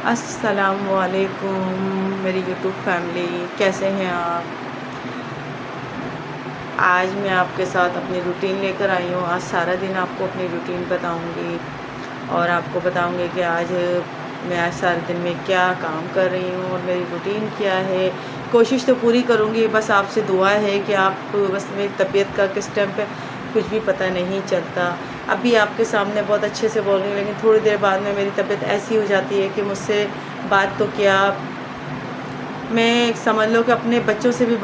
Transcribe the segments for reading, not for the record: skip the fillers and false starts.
अस्सलामुअलैकुम मेरी YouTube family, कैसे हैं आप। आज मैं आपके साथ अपनी रूटीन लेकर आई हूँ। आज सारा दिन आपको अपनी रूटीन बताऊँगी और आपको बताऊँगी कि आज सारे दिन में क्या काम कर रही हूँ और मेरी रूटीन क्या है। कोशिश तो पूरी करूँगी, बस आपसे दुआ है कि आप बस मेरी तबीयत का किस टाइम पे कुछ भी पता नहीं चलता। अभी आपके सामने बहुत अच्छे से बोल रही हूँ, लेकिन थोड़ी देर बाद में मेरी तबीयत ऐसी हो जाती है कि मुझसे बात तो क्या, मैं समझ लो कि अपने बच्चों से भी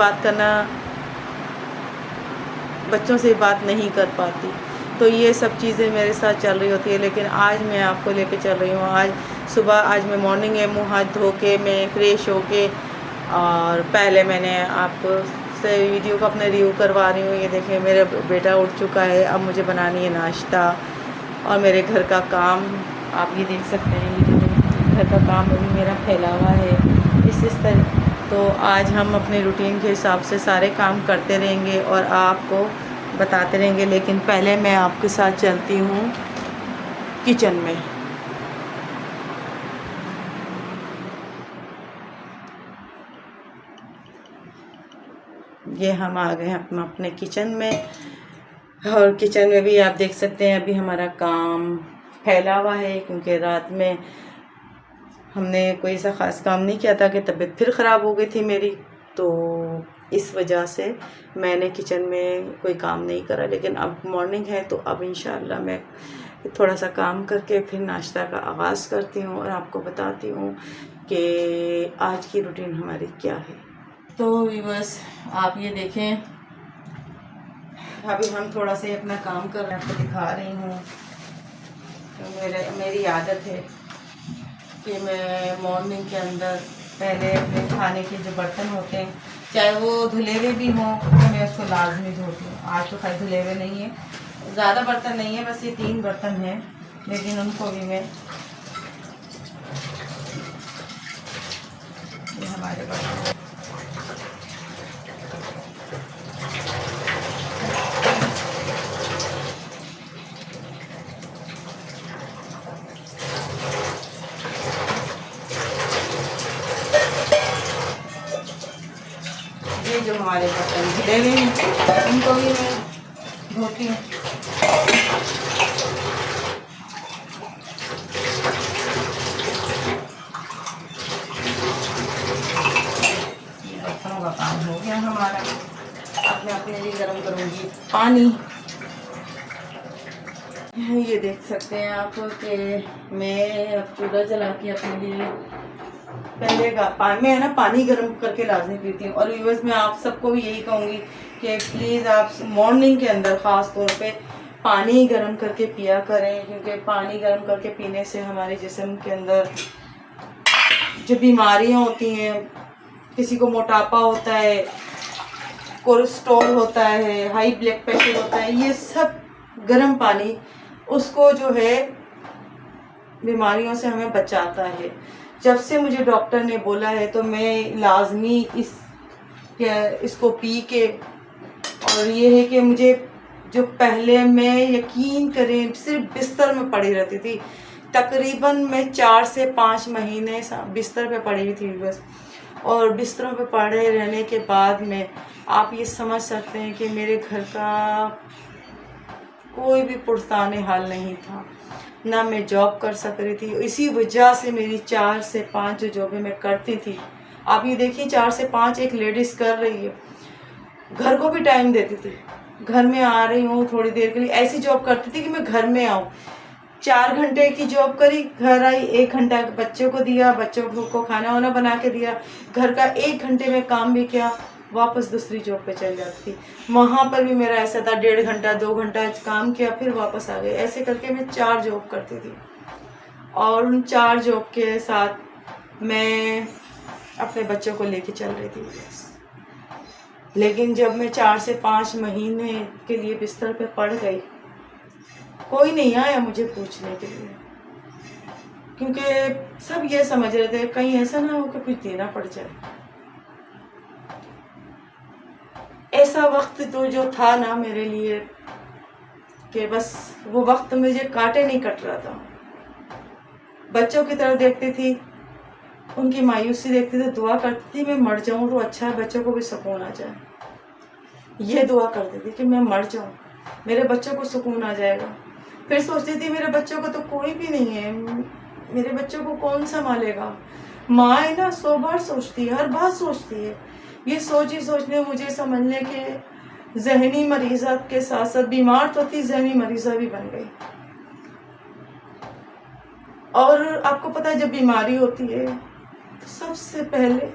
बात नहीं कर पाती। तो ये सब चीज़ें मेरे साथ चल रही होती है। लेकिन आज मैं आपको लेके चल रही हूँ। आज मैं मॉर्निंग है, मुँह हाथ धो के मैं फ्रेश होके और पहले मैंने आपको से वीडियो को अपने रिव्यू करवा रही हूँ। ये देखें, मेरा बेटा उठ चुका है, अब मुझे बनानी है नाश्ता और मेरे घर का काम आप ये देख सकते हैं। ये जो घर का काम अभी मेरा फैला हुआ है इस तरह। तो आज हम अपने रूटीन के हिसाब से सारे काम करते रहेंगे और आपको बताते रहेंगे। लेकिन पहले मैं आपके साथ चलती हूँ किचन में। ये हम आ गए हैं अपने किचन में और किचन में भी आप देख सकते हैं अभी हमारा काम फैला हुआ है, क्योंकि रात में हमने कोई ऐसा ख़ास काम नहीं किया था कि तबीयत फिर ख़राब हो गई थी मेरी। तो इस वजह से मैंने किचन में कोई काम नहीं करा। लेकिन अब मॉर्निंग है तो अब इंशाल्लाह मैं थोड़ा सा काम करके फिर नाश्ता का आगाज़ करती हूँ और आपको बताती हूँ कि आज की रूटीन हमारी क्या है। तो बस आप ये देखें, अभी हम थोड़ा सा अपना काम कर रहे हैं, आपको दिखा रही हूँ। तो मेरी आदत है कि मैं मॉर्निंग के अंदर पहले अपने खाने के जो बर्तन होते हैं, चाहे वो धुले हुए भी हों, तो मैं उसको लाजमी धोती हूँ। आज तो खैर धुले हुए नहीं है, ज़्यादा बर्तन नहीं है, बस ये 3 बर्तन हैं, लेकिन उनको भी मैं, ये हमारे बर्तन, ये जो हमारे बर्तन धुले हुए हैं उनको भी मैं धोती हूँ। बर्तनों का काम हो गया हमारा। अब मैं अपने लिए गर्म करूँगी पानी। ये देख सकते हैं आप कि मैं अब चूल्हा जला के अपने लिए पहले मैं ना पानी गर्म करके लाजमी पीती हूँ। और व्यूअर्स, मैं आप सबको भी यही कहूँगी कि प्लीज़ आप मॉर्निंग के अंदर ख़ास तौर पे पानी गर्म करके पिया करें, क्योंकि पानी गर्म करके पीने से हमारे जिस्म के अंदर जो बीमारियाँ होती हैं, किसी को मोटापा होता है, कोलेस्ट्रॉल होता है, हाई ब्लड प्रेशर होता है, ये सब गर्म पानी उसको जो है बीमारियों से हमें बचाता है। जब से मुझे डॉक्टर ने बोला है तो मैं लाजमी इसको पी के, और ये है कि मुझे जो पहले मैं यकीन करें सिर्फ बिस्तर में पड़ी रहती थी, तकरीबन मैं 4 से 5 महीने बिस्तर पे पड़ी हुई थी बस। और बिस्तरों पे पड़े रहने के बाद में आप ये समझ सकते हैं कि मेरे घर का कोई भी पुरसाने हाल नहीं था, ना मैं जॉब कर सक रही थी। इसी वजह से मेरी 4 से 5 जो जॉबें मैं करती थी, आप ये देखिए 4 से 5 एक लेडीज़ कर रही है, घर को भी टाइम देती थी। घर में आ रही हूँ थोड़ी देर के लिए, ऐसी जॉब करती थी कि मैं घर में आऊँ। 4 घंटे की जॉब करी, घर आई, 1 घंटा बच्चों को दिया, बच्चों को खाना वाना बना के दिया, घर का 1 घंटे में काम भी किया, वापस दूसरी जॉब पे चल जाती थी। वहाँ पर भी मेरा ऐसा था 1.5 घंटा 2 घंटा काम किया, फिर वापस आ गए। ऐसे करके मैं 4 जॉब करती थी और उन 4 जॉब के साथ मैं अपने बच्चों को लेके चल रही थी। लेकिन जब मैं 4 से 5 महीने के लिए बिस्तर पे पड़ गई, कोई नहीं आया मुझे पूछने के लिए, क्योंकि सब ये समझ रहे थे कहीं ऐसा ना हो कि कुछ देना पड़ जाए। ऐसा वक्त तो जो था ना मेरे लिए कि बस वो वक्त मुझे काटे नहीं कट रहा था। बच्चों की तरफ देखती थी उनकी मायूसी देखती तो दुआ करती थी मैं मर जाऊं तो अच्छा है, बच्चों को भी सुकून आ जाए। ये दुआ करती थी कि मैं मर जाऊं, मेरे बच्चों को सुकून आ जाएगा। फिर सोचती थी मेरे बच्चों को तो कोई भी नहीं है, मेरे बच्चों को कौन संभालेगा। माँ है ना, 100 बार सोचती है, हर बात सोचती है। ये सोच ही सोचने मुझे समझने के जहनी मरीजा के साथ साथ बीमार तो थी, जहनी मरीजा भी बन गई। और आपको पता है जब बीमारी होती है तो सबसे पहले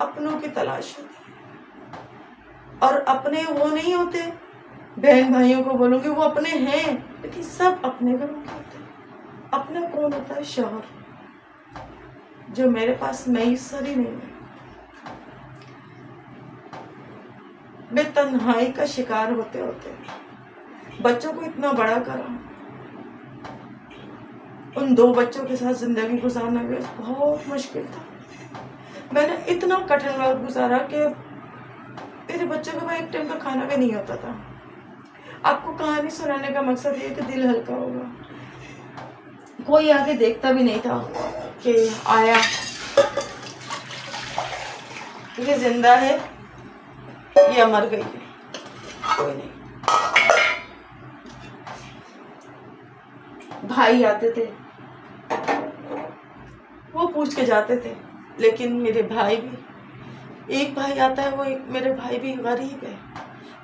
अपनों की तलाश होती है। और अपने वो नहीं होते, बहन भाइयों को बोलूँगी वो अपने हैं, लेकिन सब अपने घरों के होते हैं। अपना कौन होता है? शौहर, जो मेरे पास मैसर ही नहीं है। मैं तन्हाई का शिकार होते होते बच्चों को इतना बड़ा करा, उन 2 बच्चों के साथ जिंदगी गुजारना भी बहुत मुश्किल था। मैंने इतना कठिन वक्त गुजारा कि मेरे बच्चों के पास एक टाइम का खाना भी नहीं होता था। आपको कहानी सुनाने का मकसद ये कि दिल हल्का होगा। कोई आगे देखता भी नहीं था कि आया ये जिंदा है या मर गई है, कोई नहीं। भाई आते थे, वो पूछ के जाते थे, लेकिन मेरे भाई भी, एक भाई आता है, वो एक मेरे भाई भी गरीब है,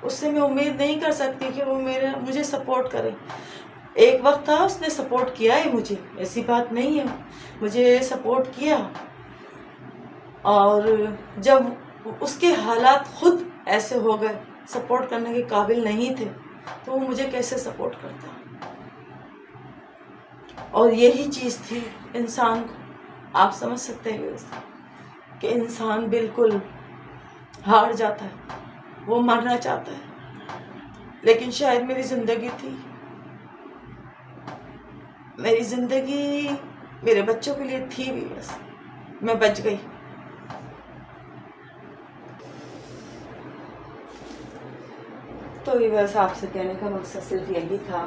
उससे मैं उम्मीद नहीं कर सकती कि वो मुझे सपोर्ट करे। एक वक्त था उसने सपोर्ट किया है मुझे, ऐसी बात नहीं है, मुझे सपोर्ट किया। और जब उसके हालात खुद ऐसे हो गए, सपोर्ट करने के काबिल नहीं थे, तो वो मुझे कैसे सपोर्ट करता। और यही चीज़ थी इंसान को, आप समझ सकते हैं कि इंसान बिल्कुल हार जाता है, वो मरना चाहता है। लेकिन शायद मेरी ज़िंदगी थी, मेरी ज़िंदगी मेरे बच्चों के लिए थी भी, बस मैं बच गई। तो ये बस आपसे कहने का मकसद सिर्फ यही था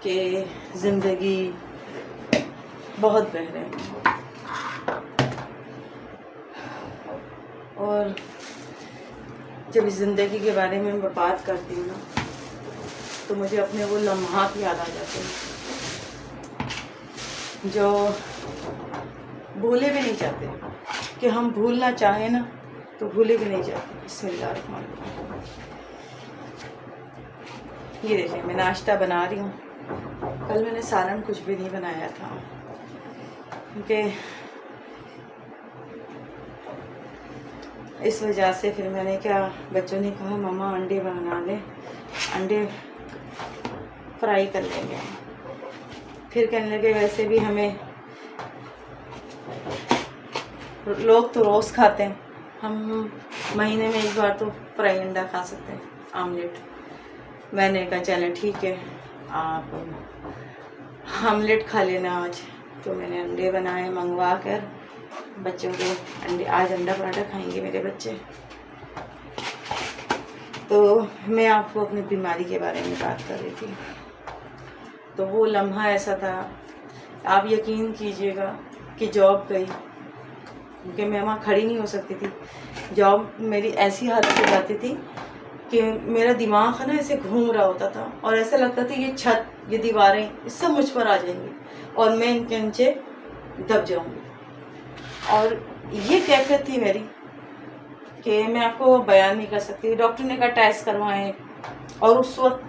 कि ज़िंदगी बहुत बहरे है। और जब इस ज़िंदगी के बारे में मैं बात करती हूँ ना, तो मुझे अपने वो लम्हात याद आ जाते हैं जो भूले भी नहीं जाते, कि हम भूलना चाहें ना तो भूले भी नहीं जाते। बिस्मिल्लाहिर्रहमानिर्रहीम। ये देखिए मैं नाश्ता बना रही हूँ। कल मैंने सालन कुछ भी नहीं बनाया था, क्योंकि इस वजह से फिर मैंने क्या, बच्चों ने कहा मम्मा अंडे बना ले, अंडे फ्राई कर लेंगे। फिर कहने लगे वैसे भी हमें, लोग तो रोज़ खाते हैं, हम महीने में एक बार तो फ्राई अंडा खा सकते हैं, आमलेट। मैंने कहा चलें ठीक है, आप आमलेट खा लेना आज। तो मैंने अंडे बनाए मंगवा कर बच्चों को, अंडे, आज अंडा पराठा खाएंगे मेरे बच्चे। तो मैं आपको अपनी बीमारी के बारे में बात कर रही थी। तो वो लम्हा ऐसा था, आप यकीन कीजिएगा कि जॉब गई, क्योंकि मैं वहाँ खड़ी नहीं हो सकती थी। जॉब मेरी ऐसी हालत हो जाती थी कि मेरा दिमाग है ना ऐसे घूम रहा होता था, और ऐसा लगता था ये छत, ये दीवारें, ये सब मुझ पर आ जाएंगी और मैं इनके नीचे दब जाऊंगी। और ये कैफियत थी मेरी कि मैं आपको बयान नहीं कर सकती। डॉक्टर ने कहा टेस्ट करवाएं, और उस वक्त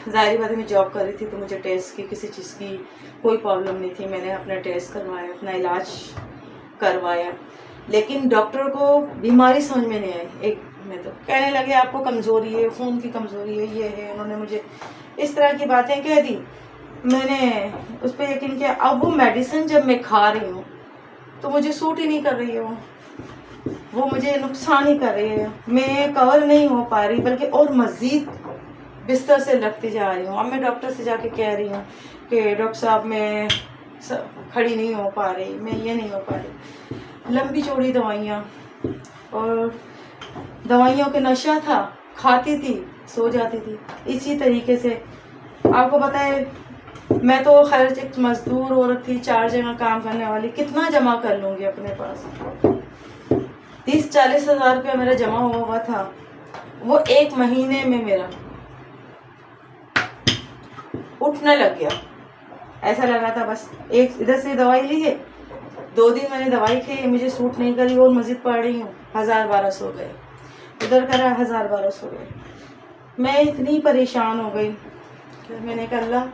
ज़ाहिर बात है मैं जॉब कर रही थी, तो मुझे टेस्ट की किसी चीज़ की कोई प्रॉब्लम नहीं थी। मैंने अपना टेस्ट करवाया, अपना इलाज करवाया, लेकिन डॉक्टर को बीमारी समझ में नहीं आई। एक में तो कहने लगे आपको कमज़ोरी है, खून की कमज़ोरी है, ये है, उन्होंने मुझे इस तरह की बातें कह दी। मैंने उस पर यकीन किया। अब वो मेडिसिन जब मैं खा रही हूँ तो मुझे सूट ही नहीं कर रही है, वो मुझे नुकसान ही कर रही है, मैं कवर नहीं हो पा रही, बल्कि और मज़ीद बिस्तर से लगती जा रही हूँ। अब मैं डॉक्टर से जाके कह रही हूँ कि डॉक्टर साहब मैं खड़ी नहीं हो पा रही, मैं ये नहीं हो पा रही। लंबी चौड़ी दवाइयाँ, और दवाइयों के नशा था, खाती थी, सो जाती थी। इसी तरीके से आपको पता है मैं तो खैर एक मजदूर औरत थी, 4 जगह काम करने वाली, कितना जमा कर लूँगी अपने पास। 30-40 हज़ार रुपया मेरा जमा हुआ था, वो 1 महीने में मेरा उठने लग गया। ऐसा लगा था बस एक इधर से दवाई ली है, 2 दिन मैंने दवाई खाई, मुझे सूट नहीं करी और मस्जिद पढ़ रही हूँ, 1000-1200 गए, उधर करा 1000-1200 गए। मैं इतनी परेशान हो गई कि मैंने कहा अल्लाह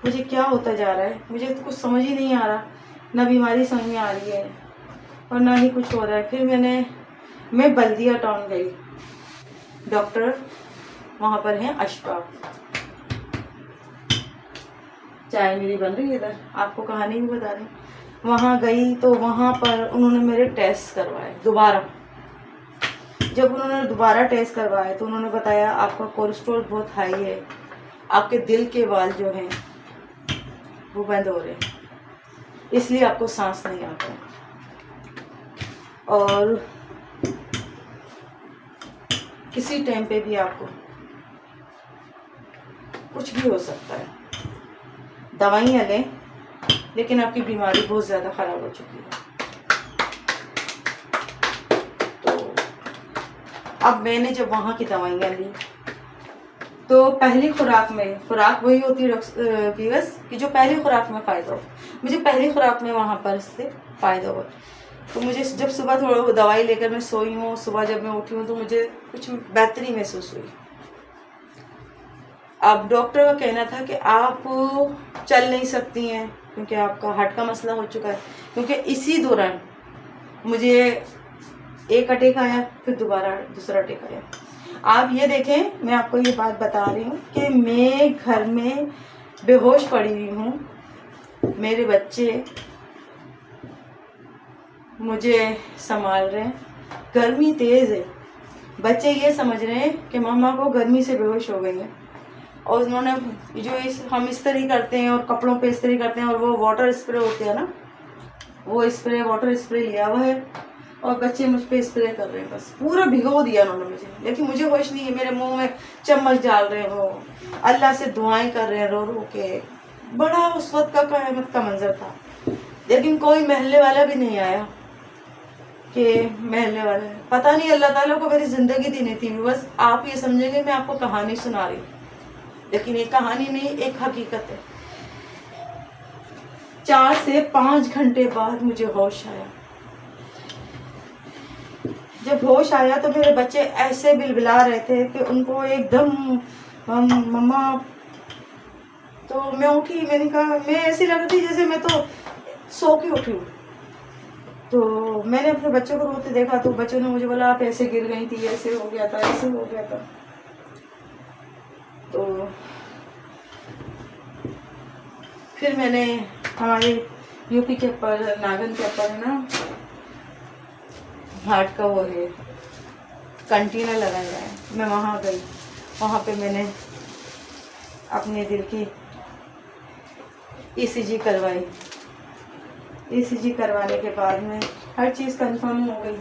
मुझे क्या होता जा रहा है, मुझे तो कुछ समझ ही नहीं आ रहा, ना बीमारी समझ में आ रही है और ना ही कुछ हो रहा है। फिर मैं बल्दिया टाउन गई, डॉक्टर वहाँ पर हैं अशफाक, चाय मेरी बन रही है इधर, आपको कहानी भी बता रही। वहाँ गई तो वहाँ पर उन्होंने मेरे टेस्ट करवाए दोबारा। जब उन्होंने दोबारा टेस्ट करवाए तो उन्होंने बताया आपका कोलेस्ट्रॉल बहुत हाई है, आपके दिल के वाल जो हैं वो बंद हो रहे हैं, इसलिए आपको सांस नहीं आता है और किसी टाइम पे भी आपको कुछ भी हो सकता है। दवाइयाँ लें, लेकिन आपकी बीमारी बहुत ज़्यादा ख़राब हो चुकी है। तो अब मैंने जब वहाँ की दवाइयाँ ली तो पहली खुराक वही होती है वीवर्स कि जो पहली खुराक में फ़ायदा हो, मुझे पहली खुराक में वहाँ पर इससे फ़ायदा हुआ। तो मुझे जब सुबह थोड़ा दवाई लेकर मैं सोई हूँ, सुबह जब मैं उठी हूँ तो मुझे कुछ बेहतरी महसूस हुई। अब डॉक्टर का कहना था कि आप चल नहीं सकती हैं क्योंकि आपका हार्ट का मसला हो चुका है, क्योंकि इसी दौरान मुझे एक अटैक आया, फिर दोबारा दूसरा अटैक आया। आप ये देखें, मैं आपको ये बात बता रही हूँ कि मैं घर में बेहोश पड़ी हुई हूँ, मेरे बच्चे मुझे संभाल रहे हैं, गर्मी तेज़ है, बच्चे ये समझ रहे हैं कि मामा को गर्मी से बेहोश हो गई है और उन्होंने जो हम इस्त्री करते हैं और कपड़ों पे इस्त्री करते हैं और वो वाटर स्प्रे होते हैं ना, वो वाटर स्प्रे लिया हुआ है और बच्चे मुझ पे स्प्रे कर रहे हैं, बस पूरा भिगो दिया उन्होंने मुझे, लेकिन मुझे होश नहीं है, मेरे मुंह में चम्मच डाल रहे हो, अल्लाह से दुआएं कर रहे हैं रो रो के। बड़ा उस वक्त का क़यामत का मंजर था, लेकिन कोई महल्ले वाला भी नहीं आया कि महल्ले वाले, पता नहीं अल्लाह ताला को मेरी ज़िंदगी दी नहीं थी। बस आप ये समझेंगे मैं आपको कहानी सुना रही, लेकिन एक कहानी नहीं, एक हकीकत है। 4 से 5 घंटे बाद मुझे होश आया। जब होश आया तो मेरे बच्चे ऐसे बिलबिला रहे थे कि उनको एकदम मम्मा, तो मैं उठी, मैंने कहा, मैं ऐसी लग रही थी जैसे मैं तो सो के उठी हूँ। तो मैंने अपने बच्चों को रोते देखा तो बच्चों ने मुझे बोला आप ऐसे गिर गई थी, ऐसे हो गया था, ऐसे हो गया था। तो फिर मैंने हमारे यूपी के ऊपर, नागन के ऊपर है ना, हार्ट का वो है कंटेनर लगाया है, मैं वहाँ गई, वहाँ पे मैंने अपने दिल की ECG करवाई। ECG करवाने के बाद में हर चीज़ कंफर्म हो गई।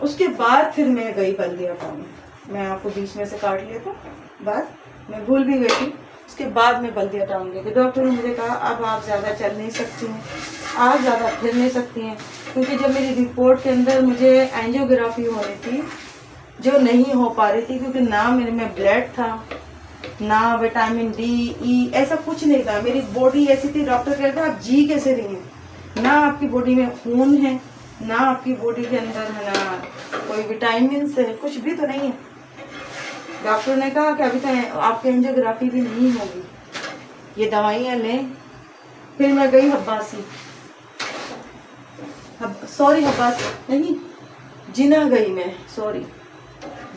उसके बाद फिर मैं गई बल्दिया टाउन, मैं आपको बीच में से काट लिया था बात, मैं भूल भी गई थी। उसके बाद मैं बल्दिया टाउन गई, डॉक्टर ने मुझे कहा अब आप ज़्यादा चल नहीं सकती हैं, आप ज़्यादा फिर नहीं सकती हैं, क्योंकि जब मेरी रिपोर्ट के अंदर मुझे एंजियोग्राफी हो रही थी जो नहीं हो पा रही थी, क्योंकि ना मेरे में ब्लड था, ना विटामिन D, E ऐसा कुछ नहीं था, मेरी बॉडी ऐसी थी, डॉक्टर कहता आप जी कैसे रही हैं, ना आपकी बॉडी में खून है, ना आपकी बॉडी के अंदर है ना कोई विटामिन है, कुछ भी तो नहीं है। डॉक्टर ने कहा कि अभी तो आपकी एंजियोग्राफी भी नहीं होगी, ये दवाइयाँ लें। फिर मैं गई हब्बासी नहीं, जिना गई मैं,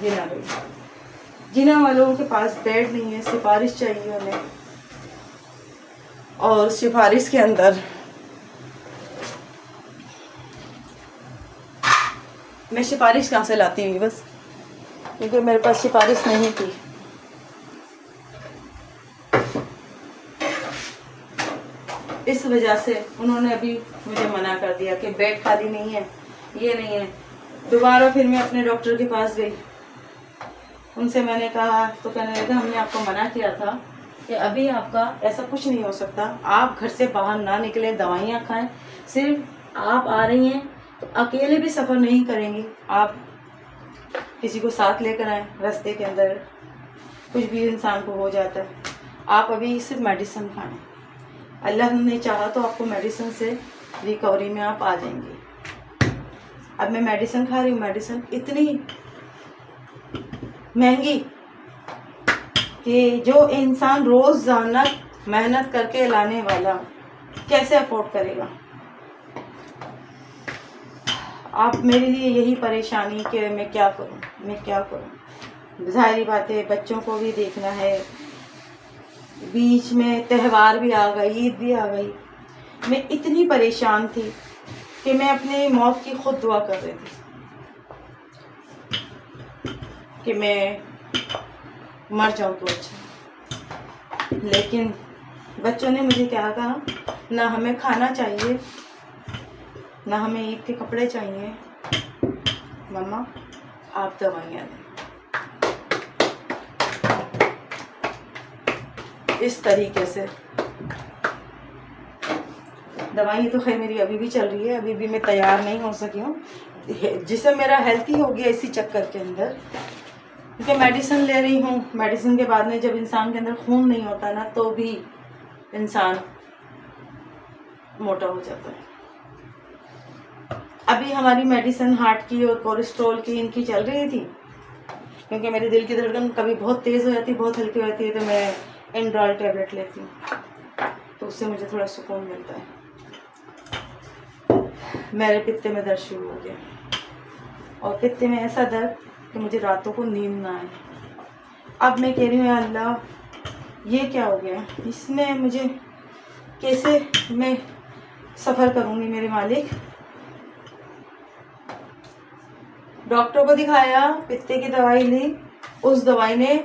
जिना गई। जिना वालों के पास बेड नहीं है, सिफारिश चाहिए उन्हें, और सिफारिश के अंदर मैं सिफारिश कहाँ से लाती हुई, बस क्योंकि मेरे पास सिफारिश नहीं थी। इस वजह से उन्होंने अभी मुझे मना कर दिया कि बेड खाली नहीं है, ये नहीं है। दोबारा फिर मैं अपने डॉक्टर के पास गई, उनसे मैंने कहा तो कहने लगा हमने आपको मना किया था कि अभी आपका ऐसा कुछ नहीं हो सकता। आप घर से बाहर ना निकलें, दवाइयाँ खाएं। सिर्फ आप आ रही हैं तो अकेले भी सफ़र नहीं करेंगी, आप किसी को साथ लेकर आएँ। रास्ते के अंदर कुछ भी इंसान को हो जाता है। आप अभी सिर्फ मेडिसिन खाएं, अल्लाह ने चाहा तो आपको मेडिसिन से रिकवरी में आप आ जाएंगे। अब मैं मेडिसिन खा रही हूँ, मेडिसिन इतनी महंगी कि जो इंसान रोज़ाना मेहनत करके लाने वाला कैसे अफोर्ड करेगा। आप मेरे लिए यही परेशानी कि मैं क्या करूं। ज़ाहिर बात है, बच्चों को भी देखना है, बीच में त्यौहार भी आ गई, ईद भी आ गई। मैं इतनी परेशान थी कि मैं अपने मौत की खुद दुआ कर रही थी कि मैं मर जाऊं तो अच्छा। लेकिन बच्चों ने मुझे क्या कहा, ना हमें खाना चाहिए, ना हमें ईद के कपड़े चाहिए, मम्मा आप दवाइयाँ दें। इस तरीके से दवाई तो खैर मेरी अभी भी चल रही है, अभी भी मैं तैयार नहीं हो सकी हूँ, जिससे मेरा हेल्थ ही हो गया इसी चक्कर के अंदर। क्योंकि मेडिसिन ले रही हूँ, मेडिसिन के बाद में जब इंसान के अंदर खून नहीं होता ना, तो भी इंसान मोटा हो जाता है। अभी हमारी मेडिसिन हार्ट की और कोलेस्ट्रॉल की इनकी चल रही थी, क्योंकि मेरे दिल की धड़कन कभी बहुत तेज़ हो जाती है, बहुत हल्की हो जाती है, तो मैं एंड्रॉल टैबलेट लेती हूँ, तो उससे मुझे थोड़ा सुकून मिलता है। मेरे पित्ते में दर्द शुरू हो गया, और पित्ते में ऐसा दर्द कि मुझे रातों को नींद ना आए। अब मैं कह रही हूँ, अल्लाह ये क्या हो गया, इसमें मुझे कैसे मैं सफ़र करूँगी मेरे मालिक। डॉक्टर को दिखाया, पित्ते की दवाई ली, उस दवाई ने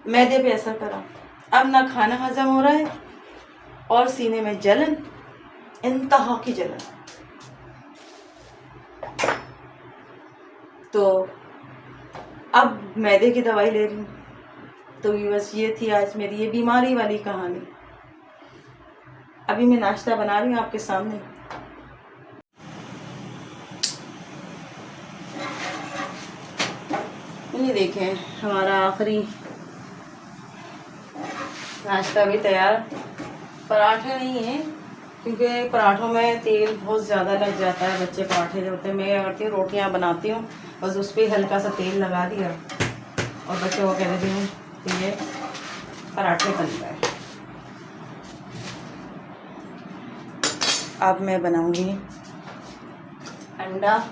मैदे पे असर करा। अब ना खाना हजम हो रहा है और सीने में जलन, इंतहा की जलन। तो अब मैदे की दवाई ले रही हूँ। तो बस ये थी आज मेरी ये बीमारी वाली कहानी। अभी मैं नाश्ता बना रही हूँ आपके सामने। ये देखें, हमारा आखिरी नाश्ता भी तैयार। पराठे नहीं है, क्योंकि पराठों में तेल बहुत ज़्यादा लग जाता है। बच्चे पराठे जो होते हैं, मैं क्या करती हूँ, रोटियाँ बनाती हूँ, बस उस पर हल्का सा तेल लगा दिया और बच्चों को कह देती हूँ कि ये पराठे बन गए। अब मैं बनाऊँगी अंडा।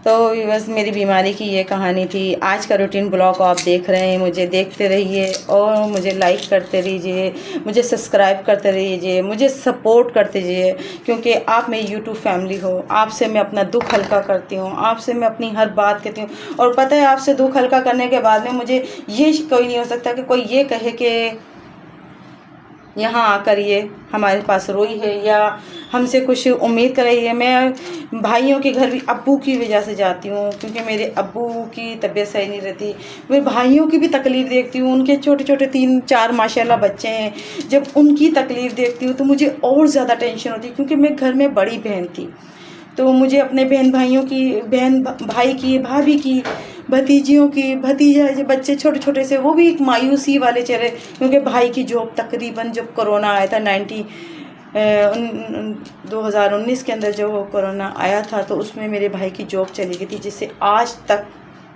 तो बस मेरी बीमारी की ये कहानी थी। आज का रूटीन ब्लॉग आप देख रहे हैं, मुझे देखते रहिए और मुझे लाइक करते रहिए, मुझे सब्सक्राइब करते रहिए, मुझे सपोर्ट करते रहिए, क्योंकि आप मेरी यूट्यूब फैमिली हो। आपसे मैं अपना दुख हल्का करती हूँ, आपसे मैं अपनी हर बात कहती हूँ। और पता है, आपसे दुख हल्का करने के बाद में मुझे ये कोई नहीं हो सकता कि कोई ये कहे कि यहाँ आकर ये हमारे पास रोई है या हमसे कुछ उम्मीद कर रही है। मैं भाइयों के घर भी अब्बू की वजह से जाती हूँ, क्योंकि मेरे अब्बू की तबीयत सही नहीं रहती। मैं भाइयों की भी तकलीफ़ देखती हूँ, उनके छोटे छोटे 3-4 माशाल्लाह बच्चे हैं। जब उनकी तकलीफ़ देखती हूँ तो मुझे और ज़्यादा टेंशन होती है, क्योंकि मैं घर में बड़ी बहन थी, तो मुझे अपने बहन भाइयों की, बहन भाई की, भाभी की, भतीजियों की, भतीजा जो बच्चे छोटे छोटे से, वो भी एक मायूसी वाले चेहरे। क्योंकि भाई की जॉब तकरीबन जब कोरोना आया था 2019 के अंदर जो कोरोना आया था, तो उसमें मेरे भाई की जॉब चली गई थी, जिससे आज तक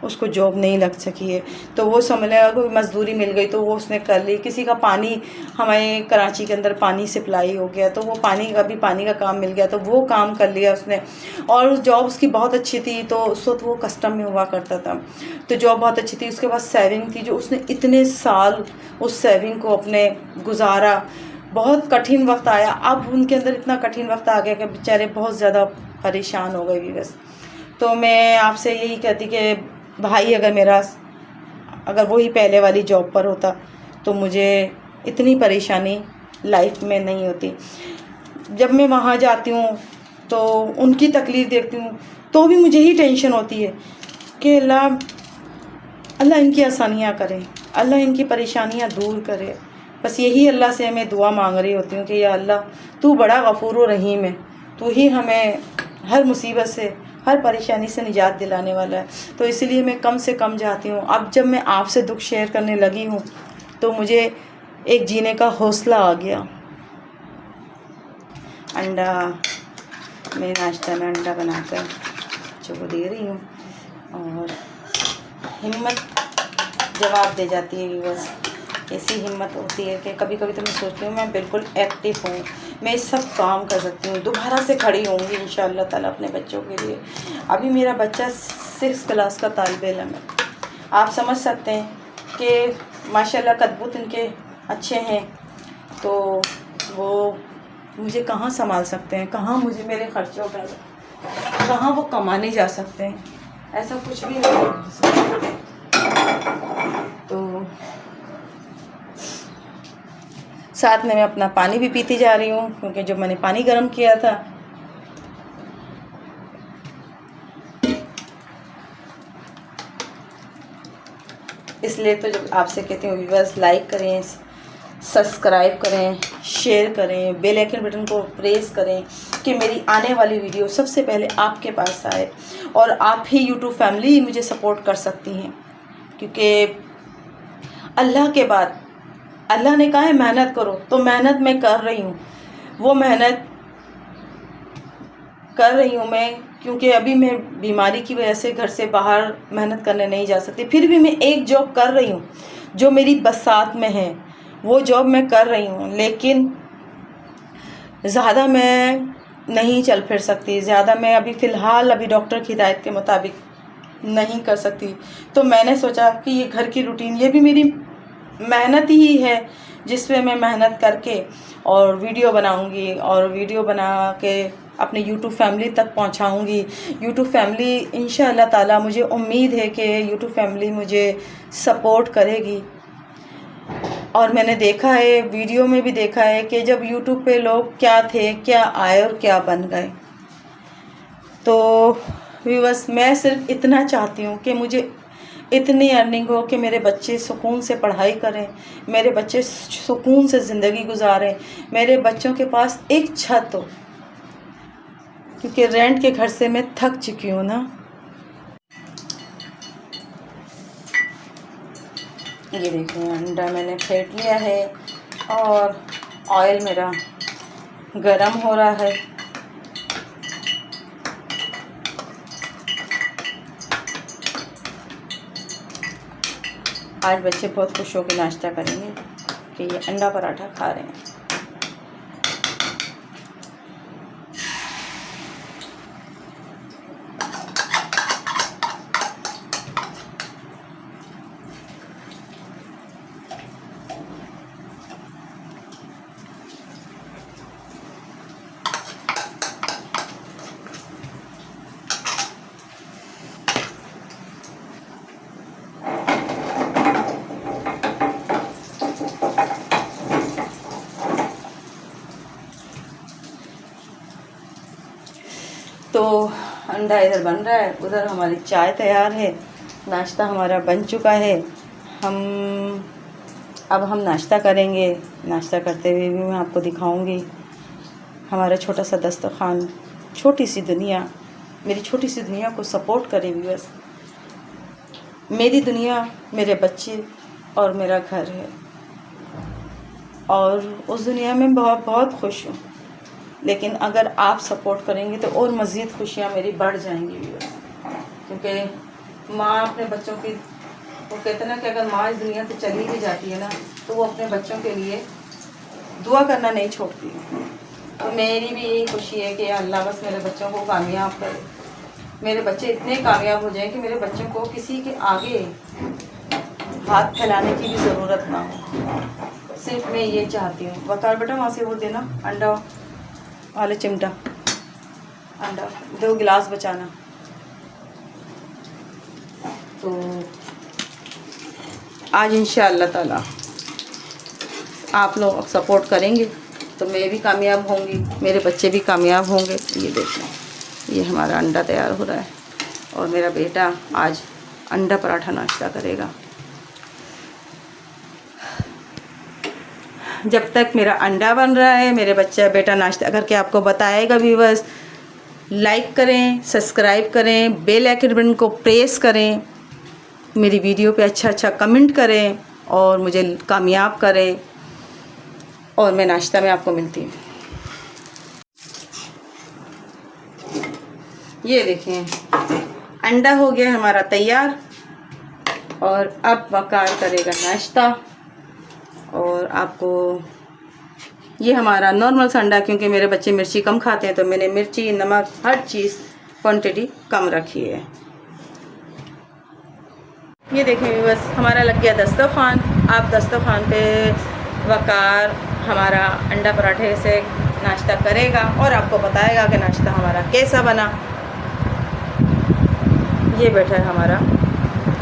उसको जॉब नहीं लग सकी है। तो वो समझ लिया, कोई मजदूरी मिल गई तो वो उसने कर ली। किसी का पानी, हमारे कराची के अंदर पानी सप्लाई हो गया, तो वो पानी का काम मिल गया, तो वो काम कर लिया उसने। और जॉब उसकी बहुत अच्छी थी, तो उस वक्त वो कस्टम में हुआ करता था, तो जॉब बहुत अच्छी थी। उसके बाद सेविंग थी, जो उसने इतने साल उस सेविंग को अपने गुजारा। बहुत कठिन वक्त आया, अब उनके अंदर इतना कठिन वक्त आ गया कि बेचारे बहुत ज़्यादा परेशान हो गए बस। तो मैं आपसे यही कहती कि भाई अगर वही पहले वाली जॉब पर होता तो मुझे इतनी परेशानी लाइफ में नहीं होती। जब मैं वहाँ जाती हूँ तो उनकी तकलीफ़ देखती हूँ तो भी मुझे ही टेंशन होती है कि अल्लाह अल्लाह इनकी आसानियाँ करे, अल्लाह इनकी परेशानियाँ दूर करे। बस यही अल्लाह से मैं दुआ मांग रही होती हूँ कि या अल्लाह तू बड़ा गफ़ूर व रहीम है, तू ही हमें हर मुसीबत से, हर परेशानी से निजात दिलाने वाला है। तो इसलिए मैं कम से कम जाती हूँ। अब जब मैं आपसे दुख शेयर करने लगी हूँ तो मुझे एक जीने का हौसला आ गया। अंडा, मैं नाश्ता में अंडा बनाकर बच्चों को दे रही हूँ और हिम्मत जवाब दे जाती है। बस ऐसी हिम्मत होती है कि कभी कभी तो मैं सोचती हूँ मैं बिल्कुल एक्टिव हूँ, मैं सब काम कर सकती हूँ, दोबारा से खड़ी होंगी इंशाअल्लाह ताला अपने बच्चों के लिए। अभी मेरा बच्चा 6 क्लास का तालिब इल्म है। आप समझ सकते हैं कि माशाल्लाह कदबूत इनके अच्छे हैं, तो वो मुझे कहाँ संभाल सकते हैं, कहाँ मुझे मेरे खर्चे उठा सकते, कहाँ वो कमाने जा सकते हैं, ऐसा कुछ भी नहीं है। तो साथ में मैं अपना पानी भी पीती जा रही हूँ, क्योंकि जब मैंने पानी गर्म किया था इसलिए तो जब आपसे कहती हूँ व्यूअर्स लाइक करें, सब्सक्राइब करें, शेयर करें, बेल आइकन बटन को प्रेस करें कि मेरी आने वाली वीडियो सबसे पहले आपके पास आए। और आप ही यूट्यूब फैमिली मुझे सपोर्ट कर सकती हैं, क्योंकि अल्लाह के बाद अल्लाह ने कहा है मेहनत करो, तो मेहनत मैं कर रही हूँ। वो मेहनत कर रही हूँ मैं, क्योंकि अभी मैं बीमारी की वजह से घर से बाहर मेहनत करने नहीं जा सकती। फिर भी मैं एक जॉब कर रही हूँ जो मेरी बसात में है, वो जॉब मैं कर रही हूँ, लेकिन ज़्यादा मैं नहीं चल फिर सकती, ज़्यादा मैं अभी फ़िलहाल अभी डॉक्टर की हिदायत के मुताबिक नहीं कर सकती। तो मैंने सोचा कि ये घर की रूटीन, ये भी मेरी मेहनत ही है जिसमें मैं मेहनत करके और वीडियो बनाऊंगी और वीडियो बना के अपने यूट्यूब फैमिली तक पहुंचाऊंगी। यूट्यूब फैमिली इंशाअल्लाह ताला, मुझे उम्मीद है कि यूट्यूब फैमिली मुझे सपोर्ट करेगी। और मैंने देखा है, वीडियो में भी देखा है कि जब यूट्यूब पे लोग क्या थे, क्या आए और क्या बन गए। तो बस मैं सिर्फ इतना चाहती हूँ कि मुझे इतनी अर्निंग हो कि मेरे बच्चे सुकून से पढ़ाई करें, मेरे बच्चे सुकून से ज़िंदगी गुजारें, मेरे बच्चों के पास एक छत हो, क्योंकि रेंट के घर से मैं थक चुकी हूँ ना। ये देखिए अंडा मैंने फेंट लिया है और ऑयल मेरा गरम हो रहा है। आज बच्चे बहुत खुश होकर नाश्ता करेंगे कि ये अंडा पराठा खा रहे हैं। तो अंडा इधर बन रहा है, उधर हमारी चाय तैयार है, नाश्ता हमारा बन चुका है। अब हम नाश्ता करेंगे। नाश्ता करते हुए भी मैं आपको दिखाऊंगी हमारा छोटा सा दस्तरखान, छोटी सी दुनिया। मेरी छोटी सी दुनिया को सपोर्ट करें बस। मेरी दुनिया मेरे बच्चे और मेरा घर है, और उस दुनिया में बहुत बहुत खुश हूँ। लेकिन अगर आप सपोर्ट करेंगे तो और मज़ीद खुशियाँ मेरी बढ़ जाएंगी भी, क्योंकि माँ अपने बच्चों की, वो कहते हैं ना कि अगर माँ इस दुनिया से चली भी जाती है ना तो वो अपने बच्चों के लिए दुआ करना नहीं छोड़ती। तो मेरी भी यही खुशी है कि अल्लाह बस मेरे बच्चों को कामयाब करे, मेरे बच्चे इतने कामयाब हो जाएं कि मेरे बच्चों को किसी के आगे हाथ फैलाने की भी ज़रूरत ना हो। सिर्फ मैं ये चाहती हूँ। वकार बेटा वहाँ से वो देना अंडा वाले चिमटा, अंडा 2 गिलास बचाना। तो आज इंशाअल्लाह ताला आप लोग सपोर्ट करेंगे तो मैं भी कामयाब होंगी, मेरे बच्चे भी कामयाब होंगे। ये देखें, ये हमारा अंडा तैयार हो रहा है और मेरा बेटा आज अंडा पराठा नाश्ता करेगा। जब तक मेरा अंडा बन रहा है, मेरे बच्चा बेटा नाश्ता करके आपको बताएगा। व्यूअर्स, लाइक करें, सब्सक्राइब करें, बेल आइकन को प्रेस करें, मेरी वीडियो पे अच्छा अच्छा कमेंट करें और मुझे कामयाब करें। और मैं नाश्ता में आपको मिलती हूँ। ये देखें, अंडा हो गया हमारा तैयार और अब वकार करेगा नाश्ता। और आपको ये हमारा नॉर्मल सा अंडा, क्योंकि मेरे बच्चे मिर्ची कम खाते हैं तो मैंने मिर्ची, नमक, हर चीज़ क्वांटिटी कम रखी है। ये देखें बस हमारा लग गया दस्तरखान। आप दस्तरखान पे वकार हमारा अंडा पराठे से नाश्ता करेगा और आपको बताएगा कि नाश्ता हमारा कैसा बना। ये बैठा है हमारा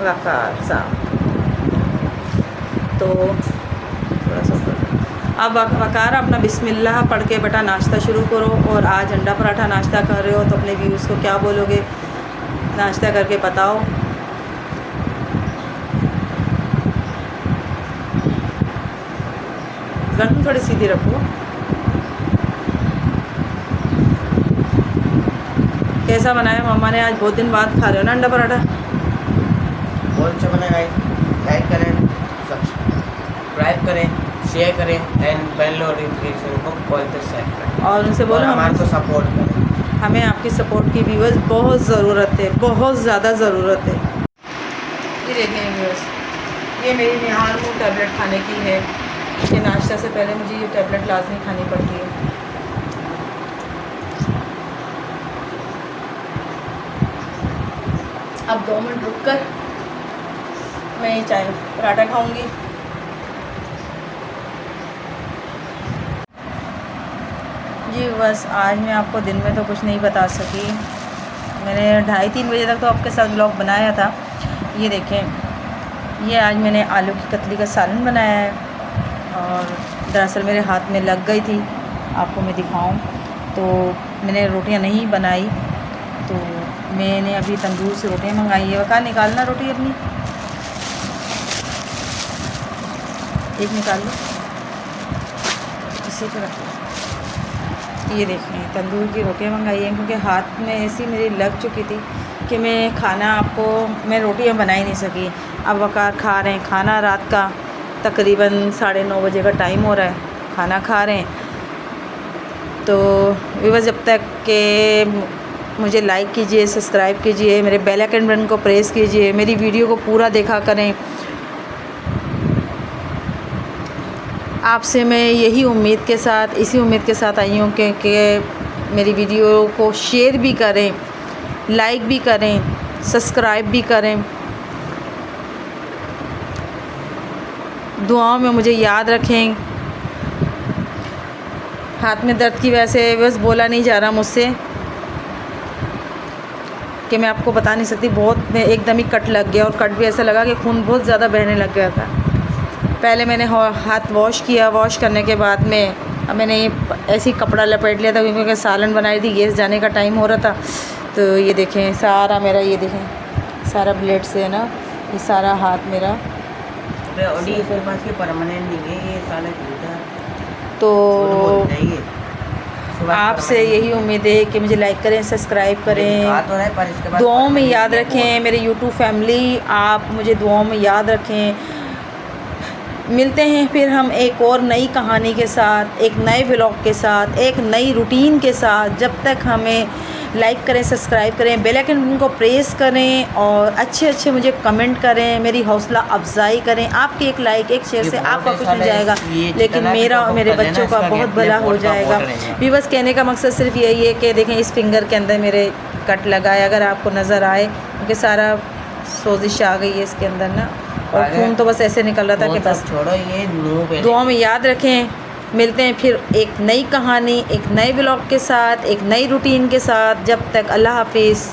वकार साहब। तो थोड़ा सा अब वकार अपना बिस्मिल्लाह पढ़ के बेटा नाश्ता शुरू करो। और आज अंडा पराठा नाश्ता कर रहे हो तो अपने व्यूज़ को क्या बोलोगे, नाश्ता करके बताओ। गर्दन थोड़ी सीधी रखो। कैसा बनाया मम्मा ने आज? बहुत दिन बाद खा रहे हो ना अंडा पराठा? बहुत अच्छा बना गाइस। लाइक करें, सब्सक्राइब करें, शेयर करें एंड बेल नोटिफिकेशन को कॉल पे सेट करें। और उनसे बोलो हमारे को सपोर्ट करें। हमें आपकी सपोर्ट की व्यूअर्स बहुत ज़रूरत है, बहुत ज़्यादा ज़रूरत है। ये देखें व्यूअर्स, ये मेरी निहार मुँह टैबलेट खाने की है कि नाश्ता से पहले मुझे ये टैबलेट लाजमी खानी पड़ती है। अब 2 मिनट रुक कर मैं ये चाय पराठा खाऊंगी। जी बस आज मैं आपको दिन में तो कुछ नहीं बता सकी। मैंने 2:30-3 बजे तक तो आपके साथ ब्लॉग बनाया था। ये देखें, ये आज मैंने आलू की कतली का सालन बनाया है और दरअसल मेरे हाथ में लग गई थी, आपको मैं दिखाऊं तो मैंने रोटियां नहीं बनाई, तो मैंने अभी तंदूर से रोटियां मंगाई है। वकार निकालना रोटी अपनी, एक निकाल लो, इसी तरह। ये देखें, तंदूर की रोटियां मंगाई हैं क्योंकि हाथ में ऐसी मेरी लग चुकी थी कि मैं खाना आपको मैं रोटियां बना ही नहीं सकी। अब वकार खा रहे हैं खाना, रात का तकरीबन 9:30 बजे का टाइम हो रहा है, खाना खा रहे हैं। तो व्यूअर्स, जब तक के मुझे लाइक कीजिए, सब्सक्राइब कीजिए, मेरे बेल आइकन बटन को प्रेस कीजिए, मेरी वीडियो को पूरा देखा करें। आपसे मैं यही उम्मीद के साथ, इसी उम्मीद के साथ आई हूँ कि मेरी वीडियो को शेयर भी करें, लाइक भी करें, सब्सक्राइब भी करें। दुआओं में मुझे याद रखें। हाथ में दर्द की वजह से बस बोला नहीं जा रहा मुझसे कि मैं आपको बता नहीं सकती। बहुत में एकदम ही कट लग गया और कट भी ऐसा लगा कि खून बहुत ज़्यादा बहने लग गया था। पहले मैंने हाथ वॉश किया, वॉश करने के बाद में अब मैंने ऐसे ही कपड़ा लपेट लिया था क्योंकि सालन बनाई थी, गैस जाने का टाइम हो रहा था। तो ये देखें सारा मेरा, ये देखें सारा ब्लेड से है ना, ये सारा हाथ मेरा परमानेंट नहीं है ये साला। तो आपसे यही उम्मीद है कि मुझे लाइक करें, सब्सक्राइब करें, दुआओं में याद रखें। मेरे यूट्यूब फैमिली, आप मुझे दुआओं में याद रखें। मिलते हैं फिर हम एक और नई कहानी के साथ, एक नए व्लॉग के साथ, एक नई रूटीन के साथ। जब तक हमें लाइक करें, सब्सक्राइब करें, बेल आइकन को प्रेस करें और अच्छे अच्छे मुझे कमेंट करें, मेरी हौसला अफजाई करें। आपके एक लाइक, एक शेयर से आपका कुछ नहीं जाएगा, लेकिन मेरा और मेरे बच्चों का बहुत भला हो जाएगा। भी बस कहने का मकसद सिर्फ यही है कि देखें इस फिंगर के अंदर मेरे कट लगा है, अगर आपको नज़र आए, क्योंकि सारा सोजिश आ गई है इसके अंदर ना, और खून तो बस ऐसे निकल रहा था कि बस छोड़ो। ये दुआ में याद रखें। मिलते हैं फिर एक नई कहानी, एक नए व्लॉग के साथ, एक नई रूटीन के साथ। जब तक अल्लाह हाफिज़।